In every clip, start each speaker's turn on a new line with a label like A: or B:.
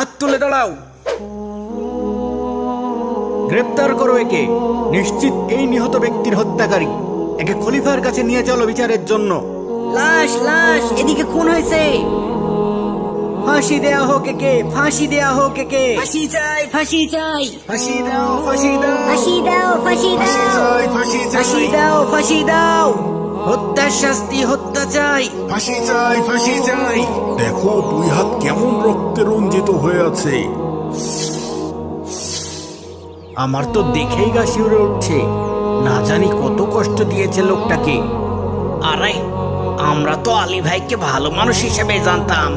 A: হাত তুলে দাঁড়াও। গ্রেপ্তার করো একে। নিশ্চিত এই নিহত ব্যক্তির হত্যাকারী। একে খলিফার কাছে নিয়ে চলো বিচারের জন্য।
B: লাশ লাশ, এদিকে খুন হয়েছে।
A: ফাঁসি দেয়া হোক একে, ফাঁসি দেয়া হোক একে।
B: ফাঁসি চাই, ফাঁসি চাই।
A: ফাঁসি দাও, ফাঁসি দাও,
B: ফাঁসি দাও, ফাঁসি
A: ফাঁসি
B: দাও।
A: চাই, ফাঁসি
B: ফাঁসি
A: চাই,
B: দাও, ফাঁসি দাও। হত্যার শাস্তি, হত্যা চাই।
A: ফাঁসি চাই, ফাঁসি চাই।
C: দেখো দুই হাত কেমন রক্তে রঞ্জিত হয়ে আছে।
A: আমার তো দেখেই গা শিউরে উঠছে। না জানি কত কষ্ট দিয়েছে লোকটাকে। আরে আমরা তো আলী ভাইকে ভালো মানুষ হিসেবে জানতাম,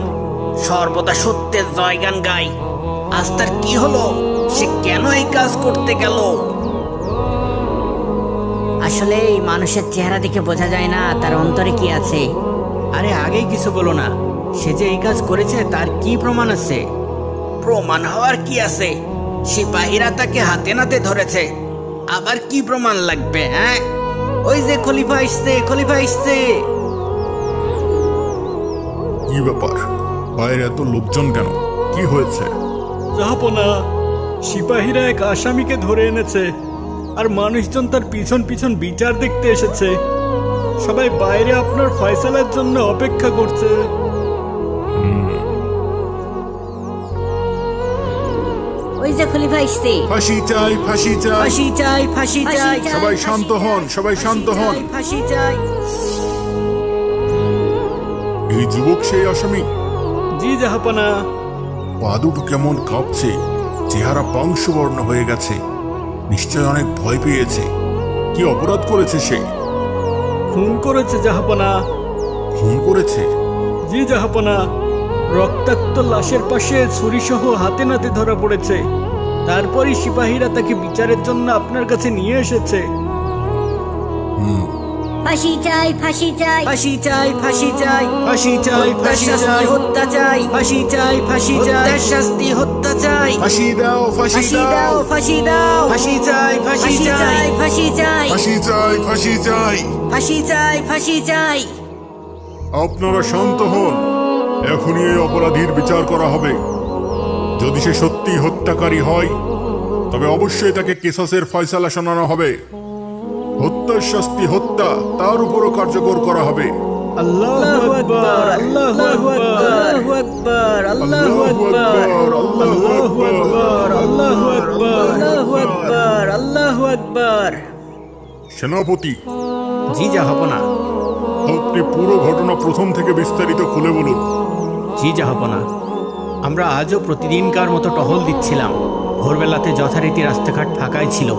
A: সর্বদা সত্যের জয়গান গাই। আজ তার কি হলো? সে কেন এই কাজ করতে গেল?
B: আসলে এই মানুষের চেহারা দেখে বোঝা যায় না তার অন্তরে কি আছে।
A: আরে আগেই কিছু বলো না। সে যে এই কাজ করেছে তার কি প্রমাণ আছে? প্রমাণ হওয়ার কি আছে? সিপাহীরা তাকে হাতে নাতে ধরেছে। আবার কি প্রমাণ লাগবে? হ্যাঁ, ওই যে খলিফা আসছে, খলিফা আসছে।
C: কি ব্যাপার? বাইরে এত লোকজন কেন? কি হয়েছে?
D: জাহাপনা, সিপাহীরা এক আসামিকে ধরে এনেছে, আর মানুষজন তার পিছন পিছন বিচার দেখতে এসেছে। সবাই বাইরে আপনার ফয়সালার জন্য অপেক্ষা করছে।
B: ওই যে খলিফা আসছে।
C: ফাঁসি চাই, ফাঁসি চাই।
A: ফাঁসি চাই, ফাঁসি চাই,
B: চাই।
C: সবাই শান্ত হন, সবাই শান্ত হন।
A: ফাঁসি চাই।
C: এই যুবক সেই আসামি?
D: জি জাহাপনা।
C: পা দুটো কেমন কাঁপছে, চেহারা পাংশুবর্ণ হয়ে গেছে। নিশ্চয় অনেক ভয় পেয়েছে। কি অপরাধ করেছে সে?
D: খুন করেছে জাহাপনা।
C: খুন করেছে?
D: জি জাহাপনা। রক্তাক্ত লাশের পাশে ছুরিসহ হাতে নাতে ধরা পড়েছে। তারপরই সিপাহীরা তাকে বিচারের জন্য আপনার কাছে নিয়ে এসেছে।
B: ফাঁসি চাই, ফাঁসি চাই।
A: ফাঁসি চাই, ফাঁসি চাই, ফাঁসি চাই, ফাঁসি চাই,
B: হত্যা চাই।
A: ফাঁসি চাই, ফাঁসি চাই,
B: হত্যার শাস্তি, হত্যা চাই।
C: ফাঁসি দাও, ফাঁসি
B: ফাঁসি
C: দাও।
B: দাও, ফাঁসি দাও।
A: ফাঁসি চাই, ফাঁসি
B: ফাঁসি
A: চাই।
B: চাই, ফাঁসি চাই।
C: ফাঁসি চাই, ফাঁসি চাই।
B: ফাঁসি চাই, ফাঁসি চাই।
C: আপনারা শান্ত হন। এখনই এই অপরাধীর বিচার করা হবে। যদি সে সত্যি হত্যাকারী হয় তবে অবশ্যই তাকে কিসাসের ফয়সালা শোনানো হবে। হত্যার শাস্তি হত্যা, তার উপরও কার্যকর করা হবে।
D: আল্লাহু আকবার, আল্লাহু আকবার,
A: আল্লাহু আকবার,
D: আল্লাহু আকবার, আল্লাহু আকবার,
A: আল্লাহু আকবার, আল্লাহু আকবার।
C: সেনাপতি,
A: জি জাহাপনা।
C: আপনি পুরো ঘটনা প্রথম থেকে বিস্তারিত খুলে বলুন।
A: জি জাহাপনা। আমরা আজও প্রতিদিনকার মতো টহল দিচ্ছিলাম। ভোরবেলাতে যথারীতি রাস্তাঘাট ফাঁকাই ছিল।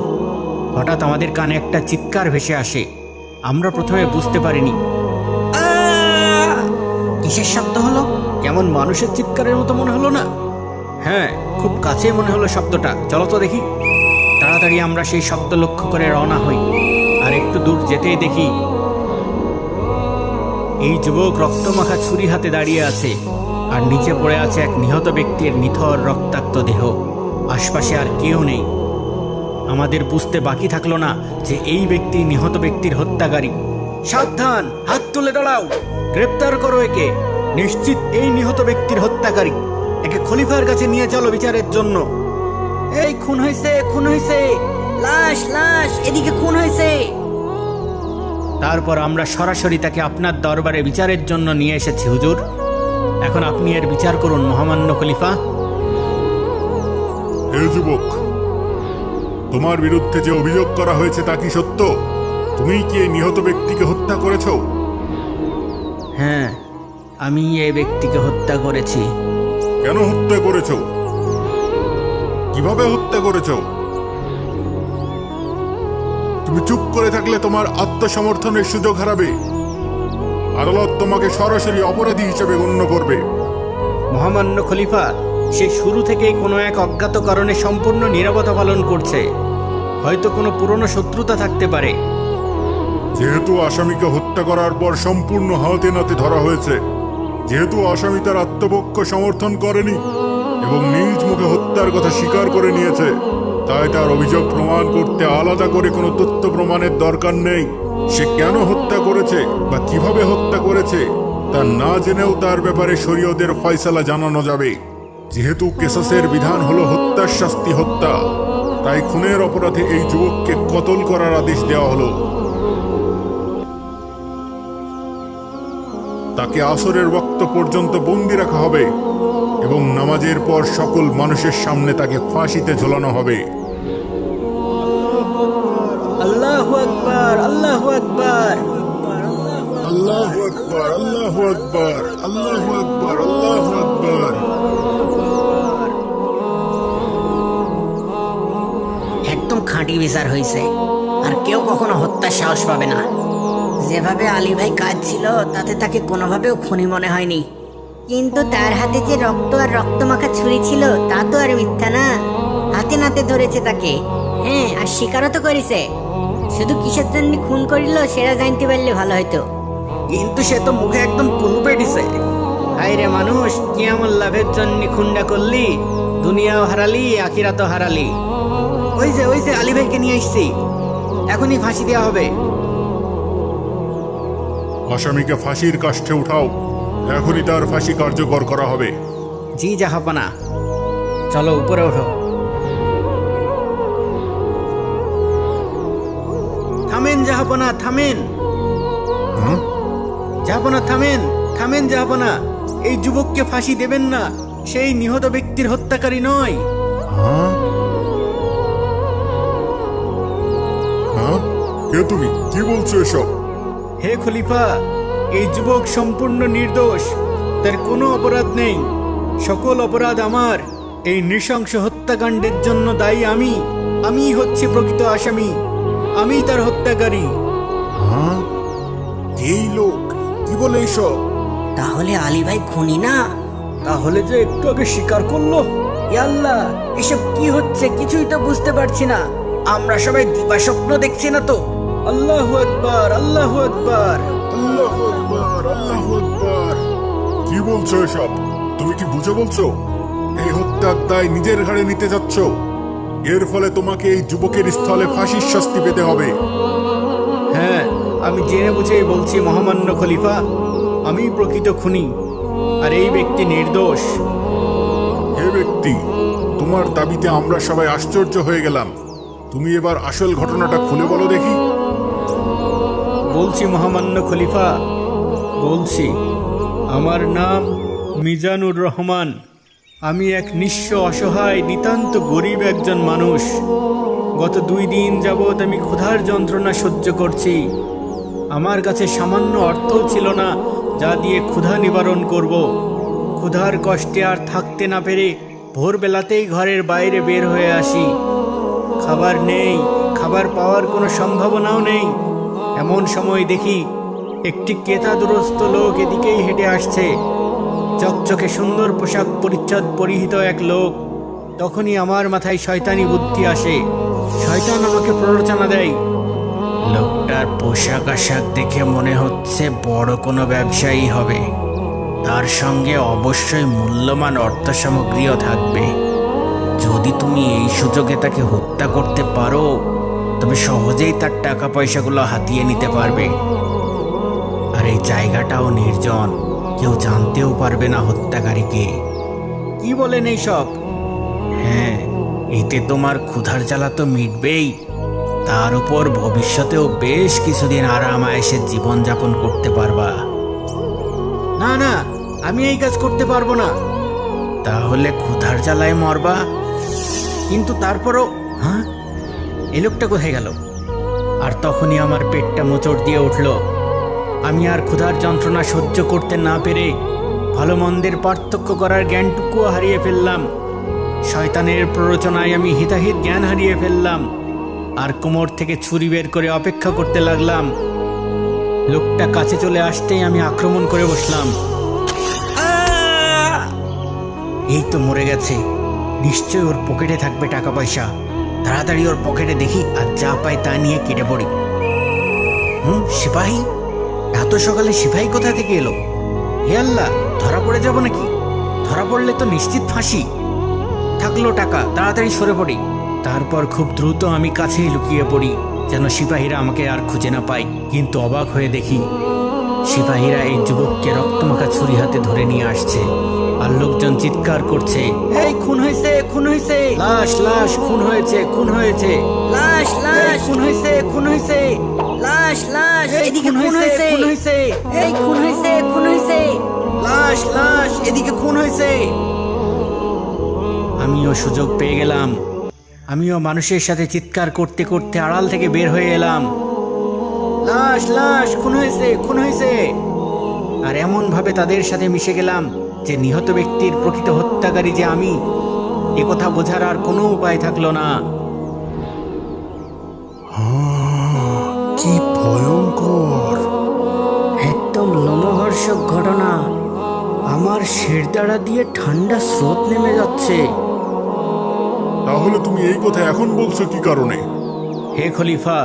A: হঠাৎ আমাদের কানে একটা চিৎকার ভেসে আসে। আমরা প্রথমে বুঝতে পারিনি কিসের শব্দ হলো। কেমন মানুষের চিৎকারের মতো মনে হলো না? হ্যাঁ, খুব কাছে মনে হলো শব্দটা। চলো তো দেখি। তাড়াতাড়ি আমরা সেই শব্দ লক্ষ্য করে রওনা হই। আর একটু দূর যেতেই দেখি এই যুবক রক্তমাখা ছুরি হাতে দাঁড়িয়ে আছে, আর নিচে পড়ে আছে এক নিহত ব্যক্তির নিথর রক্তাক্ত দেহ। আশপাশে আর কেউ নেই। আমাদের বুঝতে বাকি থাকলো না যে এই ব্যক্তি নিহত ব্যক্তির হত্যাকারী। সাবধান, হাত তুলে দাঁড়াও। গ্রেপ্তার করো একে। নিশ্চিত এই নিহত ব্যক্তির হত্যাকারী। একে খলিফার কাছে নিয়ে চলো বিচারের জন্য। এই খুন হয়েছে, খুন হয়েছে।
B: লাশ লাশ, এদিকে খুন হয়েছে।
A: তারপর আমরা সরাসরি তাকে আপনার দরবারে বিচারের জন্য নিয়ে এসেছি হুজুর। এখন আপনি এর বিচার করুন মহামান্য খলিফা।
C: হে যুবক, তোমার বিরুদ্ধে যে অভিযোগ করা হয়েছে তা কি সত্য? তুমি কি এই নিহত ব্যক্তিকে হত্যা করেছ?
A: হ্যাঁ, আমি এই ব্যক্তিকে হত্যা করেছি।
C: কেন হত্যা করেছ? কিভাবে হত্যা করেছ? তুমি চুপ করে থাকলে তোমার আত্মসমর্থনের সুযোগ হারাবে। আদালত তোমাকে সরাসরি অপরাধী হিসেবে গণ্য করবে।
A: মহামান্য খলিফা, সে শুরু থেকেই কোনো এক অজ্ঞাত কারণে সম্পূর্ণ নীরবতা পালন করছে। হয়তো কোনো পুরনো শত্রুতা থাকতে পারে।
C: যেহেতু আসামিকে হত্যা করার পর সম্পূর্ণ হাতে নাতে ধরা হয়েছে, যেহেতু আসামি তার আত্মপক্ষ সমর্থন করেনি এবং নিজ মুখে হত্যার কথা স্বীকার করে নিয়েছে, তাই তার অভিযোগ প্রমাণ করতে আলাদা করে কোনো তথ্য প্রমাণের দরকার নেই। সে কেন হত্যা করেছে বা কিভাবে হত্যা করেছে তা না জেনেও তার ব্যাপারে শরীয়তের ফয়সালা জানানো যাবে। যেহেতু কেসাসের বিধান হলো হত্যার শাস্তি হত্যা, তাই খুনের অপরাধে এই যুবককে কতল করার আদেশ দেওয়া হলো। তাকে আসরের ওয়াক্ত পর্যন্ত বন্দী রাখা হবে এবং নামাজের পর সকল মানুষের সামনে তাকে ফাঁসিতে ঝোলানো হবে।
A: আল্লাহু আকবার, আল্লাহু আকবার।
C: আল্লাহু আকবার, আল্লাহু আকবার, আল্লাহু আকবার, আল্লাহু আকবার।
B: একদম খাঁটি বিচার হয়েছে, আর কেউ কখনো হত্যার সাহস পাবে না। যেভাবে আলী ভাই কাজ ছিল তাতে তাকে কোনোভাবেও খুনি মনে হয়নি, কিন্তু তার হাতে যে রক্ত আর রক্তমাখা ছুরি ছিল তা তো আর মিথ্যা না। হাতে নাতে ধরেছে তাকে, হ্যাঁ, আর স্বীকারও তো করেছে। শুধু কিসের জন্য খুন করিল সেটা জানতে পারলে ভালো হয়তো।
A: কিন্তু সে তো মুখে একদম কুলুপে দিছে। হায় রে মানুষ, কি এমন লাভের জন্য খুনটা করলি? দুনিয়াও হারালি, আখিরাতও হারালি। ওই যে আলী ভাইকে নিয়ে আসছি, এখনই ফাঁসি দেওয়া হবে।
C: আসামিকে ফাঁসির কাষ্ঠে উঠাও, এখনই তার ফাঁসি কার্যকর করা হবে।
A: জি জাহাপনা, চলো উপরে ওঠো। থামেন জাহাপনা, থামেন।
C: হ্যাঁ?
A: জাহাপনা থামেন, থামেন জাহাপনা। এই যুবককে ফাঁসি দেবেন না, সেই নিহত ব্যক্তির হত্যাকারী নয়।
C: হ্যাঁ? হ্যাঁ? কে তুমি? কি বলছো এসব?
A: হে খলিফা, এই যুবক সম্পূর্ণ নির্দোষ, তার কোনো অপরাধ নেই। সকল অপরাধ আমার। এই নৃশংস হত্যাকাণ্ডের জন্য দায়ী আমি হচ্ছি প্রকৃত আসামি, আমি তার হত্যাকারী।
C: হ্যাঁ? এই লোক কি বলে এইসব?
B: তাহলে আলী ভাই খুনি না?
A: তাহলে যে একটু আগে স্বীকার করলো। ইয়া আল্লাহ, এসব কি হচ্ছে কিছুই তো বুঝতে পারছি না। আমরা সবাই দিবা স্বপ্ন দেখছি না তো? আল্লাহু আকবার, আল্লাহু আকবার।
C: আল্লাহু আকবার, আল্লাহু আকবার। কি বলছো এসব? তুমি কি বুঝে বলছো? এই হত্যার দায় নিজের ঘাড়ে নিতে যাচ্ছ। এর ফলে তোমাকে এই যুবকের স্থলে ফাঁসির শাস্তি পেতে হবে।
A: হ্যাঁ, আমি জেনে বুঝেই বলছি মহামান্য খলিফা, আমি প্রকৃত খুনি আর এই ব্যক্তি নির্দোষ।
C: হে ব্যক্তি, তোমার দাবিতে আমরা সবাই আশ্চর্য হয়ে গেলাম। তুমি এবার আসল ঘটনাটা খুলে বলো দেখি।
A: বলছি মহামান্য খলিফা, বলছি। আমার নাম মিজানুর রহমান। আমি এক নিঃস্ব, অসহায়, নিতান্ত গরিব একজন মানুষ। গত 2 দিন যাবৎ আমি ক্ষুধার যন্ত্রণা সহ্য করছি। আমার কাছে সামান্য অর্থও ছিল না যা দিয়ে ক্ষুধা নিবারণ করব। ক্ষুধার কষ্টে আর থাকতে না পেরে ভোরবেলাতেই ঘরের বাইরে বের হয়ে আসি। খাবার নেই, খাবার পাওয়ার কোনো সম্ভাবনাও নেই। এমন সময় দেখি একটি কেতাদুরস্ত লোক এদিকেই হেঁটে আসছে। চকচকে সুন্দর পোশাক পরিচ্ছদ পরিহিত এক লোক। তখনই আমার মাথায় শয়তানি বুদ্ধি আসে। শয়তান আমাকে প্ররোচনা দেয়, লোকটার পোশাক আশাক দেখে মনে হচ্ছে বড় কোনো ব্যবসায়ী হবে। তার সঙ্গে অবশ্যই মূল্যবান অর্থ সামগ্রীও থাকবে। যদি তুমি এই সুযোগে তাকে হত্যা করতে পারো, তবে সহজেই তার টাকা পয়সাগুলো হাতিয়ে নিতে পারবে। আর এই জায়গাটাও নির্জন, কেউ জানতেও পারবে না হত্যাকারীকে। কি বলেন এইসব? হ্যাঁ, এতে তোমার ক্ষুধার জ্বালা তো মিটবেই, তার উপর ভবিষ্যতেও বেশ কিছুদিন আরাম আয়েসে জীবনযাপন করতে পারবা। না না, আমি এই কাজ করতে পারবো না। তাহলে ক্ষুধার জ্বালায় মরবা। কিন্তু তারপরও, হ্যাঁ, এই লোকটা কোথায় গেল? আর তখনই আমার পেটটা মোচড় দিয়ে উঠল। আমি আর ক্ষুধার যন্ত্রণা সহ্য করতে না পেরে ভালো মন্দের পার্থক্য করার জ্ঞানটুকুও হারিয়ে ফেললাম। শয়তানের প্ররোচনায় আমি হিতাহিত জ্ঞান হারিয়ে ফেললাম আর কোমর থেকে ছুরি বের করে অপেক্ষা করতে লাগলাম। লোকটা কাছে চলে আসতেই আমি আক্রমণ করে বসলাম। এই তো মরে গেছে, নিশ্চয়ই ওর পকেটে থাকবে টাকা পয়সা। তাড়াতাড়ি ওর পকেটে দেখি আর যা পাই তা নিয়ে কেটে পড়ি। সিপাহী? এত সকালে সিপাহী কোথা থেকে এলো? হে আল্লাহ, ধরা পড়ে যাব নাকি? ধরা পড়লে তো নিশ্চিত ফাঁসি। থাকলো টাকা, তাড়াতাড়ি সরে পড়ি। তারপর খুব দ্রুত আমি কাছেই লুকিয়ে পড়ি, যেন সিপাহীরা আমাকে আর খুঁজে না পায়। কিন্তু অবাক হয়ে দেখি সিপাহীরা এই যুবককে রক্তমাখা ছুরি হাতে ধরে নিয়ে আসছে আর লোকজন চিৎকার করছে, এই খুন হয়েছে, খুন হয়েছে, লাশ লাশ, খুন হয়েছে, খুন হয়েছে,
B: লাশ লাশ,
A: খুন হয়েছে, খুন হয়েছে,
B: লাশ লাশ,
A: এই
B: এদিকে
A: খুন
B: খুন
A: হয়েছে,
B: হয়েছে,
A: খুন হয়েছে,
B: এই খুন হয়েছে, খুন হয়েছে।
A: লাশ লাশ, এদিকে খুন হয়েছে। আমিও সুযোগ পেয়ে গেলাম। আমিও মানুষের সাথে চিৎকার করতে করতে আড়াল থেকে বের হয়ে এলাম, লাশ লাশ, খুন হয়েছে, খুন হয়েছে। আর এমন ভাবে তাদের সাথে মিশে গেলাম যে নিহত ব্যক্তির প্রকৃত হত্যাকারী যে আমি, এ কথা বোঝার আর কোনো উপায় থাকলো না।
C: কি ভয়ঙ্কর!
B: একদম লোমহর্ষক ঘটনা।
A: আমার শিরদাঁড়া দিয়ে ঠান্ডা স্রোত নেমে যাচ্ছে।
C: তাহলে তুমি এই কথা এখন বলছো কি কারণে?
A: হে খলিফা,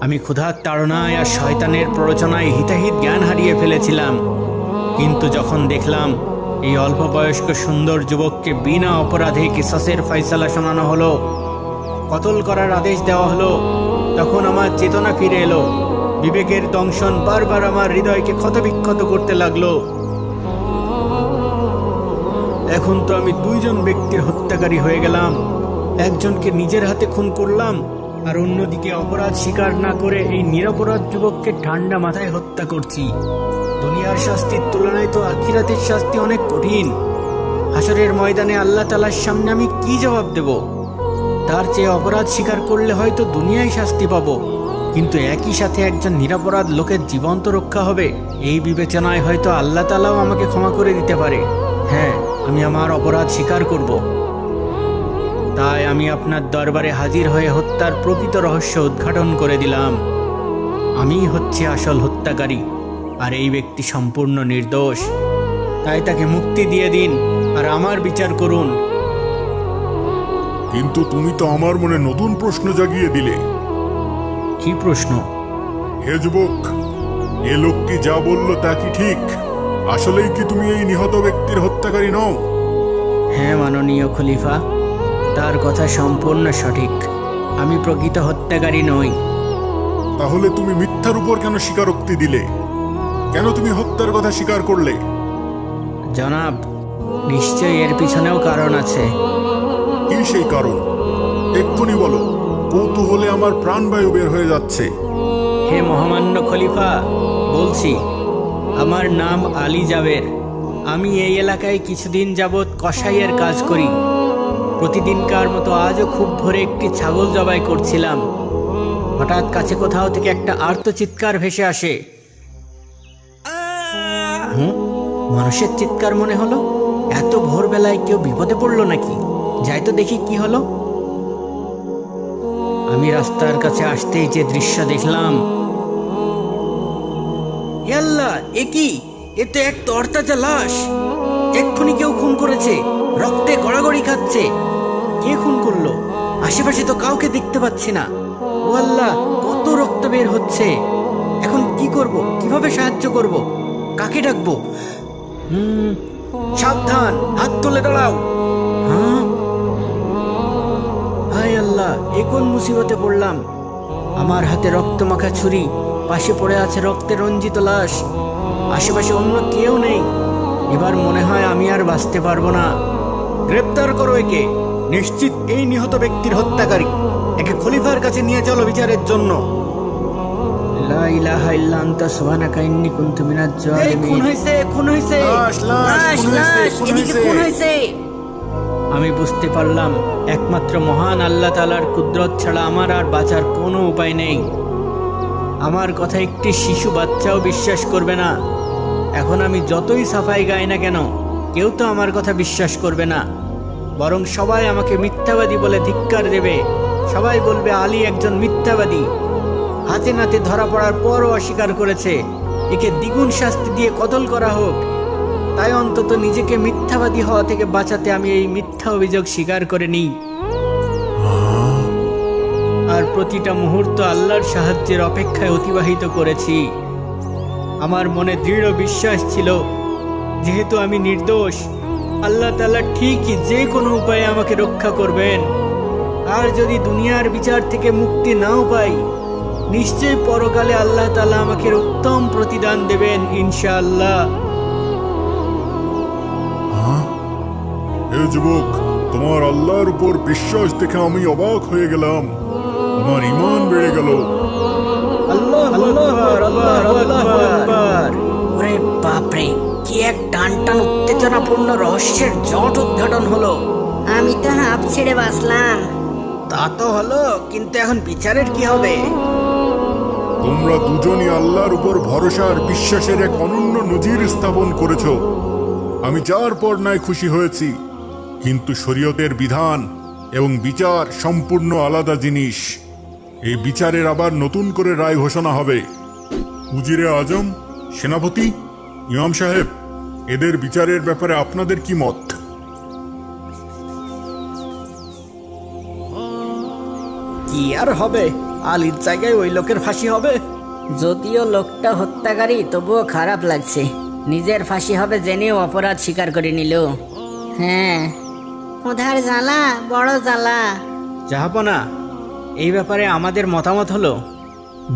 A: আমি ক্ষুধার তাড়নায় আর শয়তানের প্ররোচনায় হিতাহিত জ্ঞান হারিয়ে ফেলেছিলাম। কিন্তু যখন দেখলাম এই অল্প বয়স্ক সুন্দর যুবককে বিনা অপরাধে কিসাসের ফয়সালা শোনানো হলো, কতল করার আদেশ দেওয়া হলো, তখন আমার চেতনা ফিরে এলো। বিবেকের দংশন বারবার আমার হৃদয়কে ক্ষতবিক্ষত করতে লাগলো। এখন তো আমি দুইজন ব্যক্তির হত্যাকারী হয়ে গেলাম। একজনকে নিজের হাতে খুন করলাম, আর অন্যদিকে অপরাধ স্বীকার না করে এই নিরপরাধ যুবককে ঠান্ডা মাথায় হত্যা করছি। দুনিয়ার শাস্তির তুলনায় তো আখিরাতের শাস্তি অনেক কঠিন। হাসরের ময়দানে আল্লাহ তাআলার সামনে আমি কি জবাব দেব? তার চেয়ে অপরাধ স্বীকার করলে হয়তো দুনিয়ায় শাস্তি পাবো, কিন্তু একই সাথে একজন নিরপরাধ লোকের জীবন তো রক্ষা হবে। এই বিবেচনায় হয়তো আল্লাহ তাআলাও আমাকে ক্ষমা করে দিতে পারে। হ্যাঁ, আমি আমার অপরাধ স্বীকার করব। তাই আমি আপনার দরবারে হাজির হয়ে হত্যার প্রকৃত রহস্য উদ্ঘাটন করে দিলাম। আমিই হচ্ছে আসল হত্যাকারী, আর এই ব্যক্তি সম্পূর্ণ নির্দোষ। তাই তাকে মুক্তি দিয়ে দিন আর আমার বিচার করুন।
C: কিন্তু তুমি তো আমার মনে নতুন প্রশ্ন জাগিয়ে দিলে।
A: কি প্রশ্ন?
C: হে যুবক, এ লোক কি যা বলল তা কি ঠিক? আসলেই কি তুমি এই নিহত ব্যক্তির হত্যাকারী নও?
A: হ্যাঁ মাননীয় খলিফা, তার কথা সম্পূর্ণ সঠিক। আমি প্রকৃত হত্যাকারী নই।
C: তাহলে তুমি মিথ্যার উপর কেন স্বীকারোক্তি দিলে? কেন তুমি হত্যার কথা স্বীকার করলে?
A: জনাব, নিশ্চয়ই এর পিছনেও কারণ আছে।
C: কি সেই কারণ? এক্ষুনি বলো, কৌতূহলে আমার প্রাণবায়ু বের হয়ে যাচ্ছে।
A: হে মহামান্য খলিফা, বলছি। আমার নাম আলী জাবের। আমি এই এলাকায় কিছুদিন যাবৎ কসাইয়ের কাজ করি। প্রতিদিনকার মতো আজও খুব ভোরে একটি ছাগল জবাই করছিলাম। হঠাৎ কাছে কোথাও থেকে একটা আর্তচিৎকার ভেসে আসে। মানুষের চিৎকার মনে হলো। এত ভোরবেলায় কেউ বিপদে পড়লো নাকি? যাই তো দেখি কি হলো। আমি রাস্তার কাছে আসতেই যে দৃশ্য দেখলাম, হে আল্লাহ, এ কি? এ তো এক তরতাজা লাশ। এক্ষুনি কেউ খুন করেছে, রক্তে গড়াগড়ি খাচ্ছে। কে খুন করলো? আশেপাশে তো কাউকে দেখতে পাচ্ছি না। ও আল্লাহ, কত রক্ত বের হচ্ছে। এখন কি করব? কিভাবে সাহায্য করব? কাকে ডাকবো? সাবধান, হাত তুলে দাঁড়াও। হ্যাঁ, হায় আল্লাহ, এ কোন মুসিবতে পড়লাম? আমার হাতে রক্তমাখা ছুরি, পাশে পড়ে আছে রক্তে রঞ্জিত লাশ। আশেপাশে অন্য কেউ নেই। এবার মনে হয় আমি আর বাঁচতে পারবো না। গ্রেপ্তার করো একে। নিশ্চিত এই নিহত ব্যক্তির হত্যাকারী। একে খলিফার কাছে নিয়ে চলো বিচারের জন্য। লা ইলাহা ইল্লা আনতা সুবহানাকা ইন্নী কুনতু মিনাজ জালিমিন। খুন হইছে, খুন হইছে,
C: লাশ, লাশ, খুন হয়েছে, খুন
B: এদিকে
C: হয়েছে।
B: খুন হয়েছে।
A: আমি বুঝতে পারলাম একমাত্র মহান আল্লাহ তাআলার কুদরত ছাড়া আমার আর বাঁচার কোনো উপায় নেই। আমার কথা একটি শিশু বাচ্চাও বিশ্বাস করবে না। এখন আমি যতই সাফাই গাই না কেন, কেউ তো আমার কথা বিশ্বাস করবে না। বরং সবাই আমাকে মিথ্যাবাদী বলে ধিক্কার দেবে। সবাই বলবে আলী একজন মিথ্যাবাদী। হাতে নাতে ধরা পড়ার পরও অস্বীকার করেছে। একে দ্বিগুণ শাস্তি দিয়ে কতল করা হোক। তাই অন্তত নিজেকে মিথ্যাবাদী হওয়া থেকে বাঁচাতে আমি এই মিথ্যা অভিযোগ স্বীকার করে নিই। আর প্রতিটা মুহূর্ত আল্লাহর সাহায্যের অপেক্ষায় অতিবাহিত করেছি। আমার মনে দৃঢ় বিশ্বাস ছিল, যেহেতু আমি নির্দোষ, আল্লাহ তাআলা ঠিকই যে কোনো উপায়ে আমাকে রক্ষা করবেন। আর যদি দুনিয়ার বিচার থেকে মুক্তি নাও পাই, নিশ্চয়ই পরকালে আল্লাহ তাআলা আমাকে উত্তম প্রতিদান দেবেন ইনশাআল্লাহ।
C: যুবক, তোমার আল্লাহর উপর বিশ্বাস দেখে আমি অবাক হয়ে গেলাম। আমার ঈমান বেড়ে গেল।
B: ওরে বাপরে, কি এক টান টান উত্তেজনাপূর্ণ রহস্যের জট উদ্ঘাটন হলো। আমি তো হাঁপ ছেড়ে বাঁচলাম।
A: তা তো হলো, কিন্তু এখন বিচারের কি হবে?
C: তোমরা দুজনই আল্লাহর উপর ভরসা আর বিশ্বাসের এক অনন্য নজির স্থাপন করেছ। আমি যার পর নাই খুশি হয়েছি, কিন্তু শরীয়তের বিধান এবং বিচার সম্পূর্ণ আলাদা জিনিস। এই বিচারের আবার নতুন করে রায় ঘোষণা হবে। উজিরে আজম, সেনাপতি, ইমাম সাহেব, এদের বিচারের ব্যাপারে আপনাদের কি মত?
A: কি আর হবে, আলীর জায়গায় ওই লোকের ফাঁসি হবে।
B: যদিও লোকটা হত্যাকারী, তবুও খারাপ লাগছে। নিজের ফাঁসি হবে জেনেও অপরাধ স্বীকার করে নিল। হ্যাঁ, ক্ষুধার জ্বালা বড় জ্বালা।
A: জাহাপনা, এই ব্যাপারে আমাদের মতামত হলো,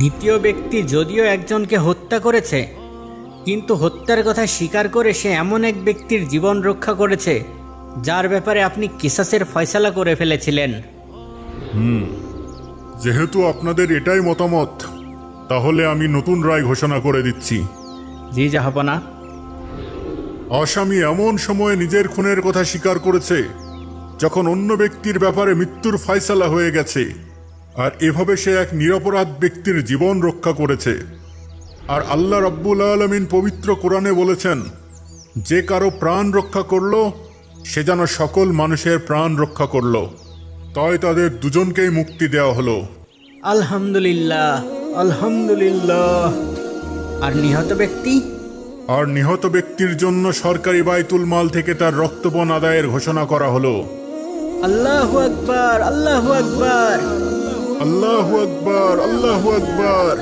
A: দ্বিতীয় ব্যক্তি যদিও একজনকে হত্যা করেছে, কিন্তু হত্যার কথা স্বীকার করে সে এমন এক ব্যক্তির জীবন রক্ষা করেছে যার ব্যাপারে আপনি কিসাসের ফয়সালা করে ফেলেছিলেন।
C: যেহেতু আপনাদের এটাই মতামত, তাহলে আমি নতুন রায় ঘোষণা করে দিচ্ছি।
A: জি জাহাপনা।
C: আসামি এমন সময়ে নিজের খুনের কথা স্বীকার করেছে যখন অন্য ব্যক্তির ব্যাপারে মৃত্যুর ফয়সালা হয়ে গেছে, আর এভাবে সে এক নিরপরাধ ব্যক্তির জীবন রক্ষা করেছে। আর আল্লাহ রাব্বুল আলামিন পবিত্র কোরআনে বলেছেন, যে কারো প্রাণ রক্ষা করলো সে যেন সকল মানুষের প্রাণ রক্ষা করলো। তাই তাদের দুজনকেই মুক্তি দেওয়া হলো।
A: আলহামদুলিল্লাহ, আলহামদুলিল্লাহ। আর নিহত ব্যক্তি?
C: আর নিহত ব্যক্তির জন্য সরকারি বাইতুল মাল থেকে তার রক্তপণ আদায়ের ঘোষণা করা হলো।
A: আল্লাহু আকবার, আল্লাহু আকবার।
C: আল্লাহু আকবার, আল্লাহু আকবার।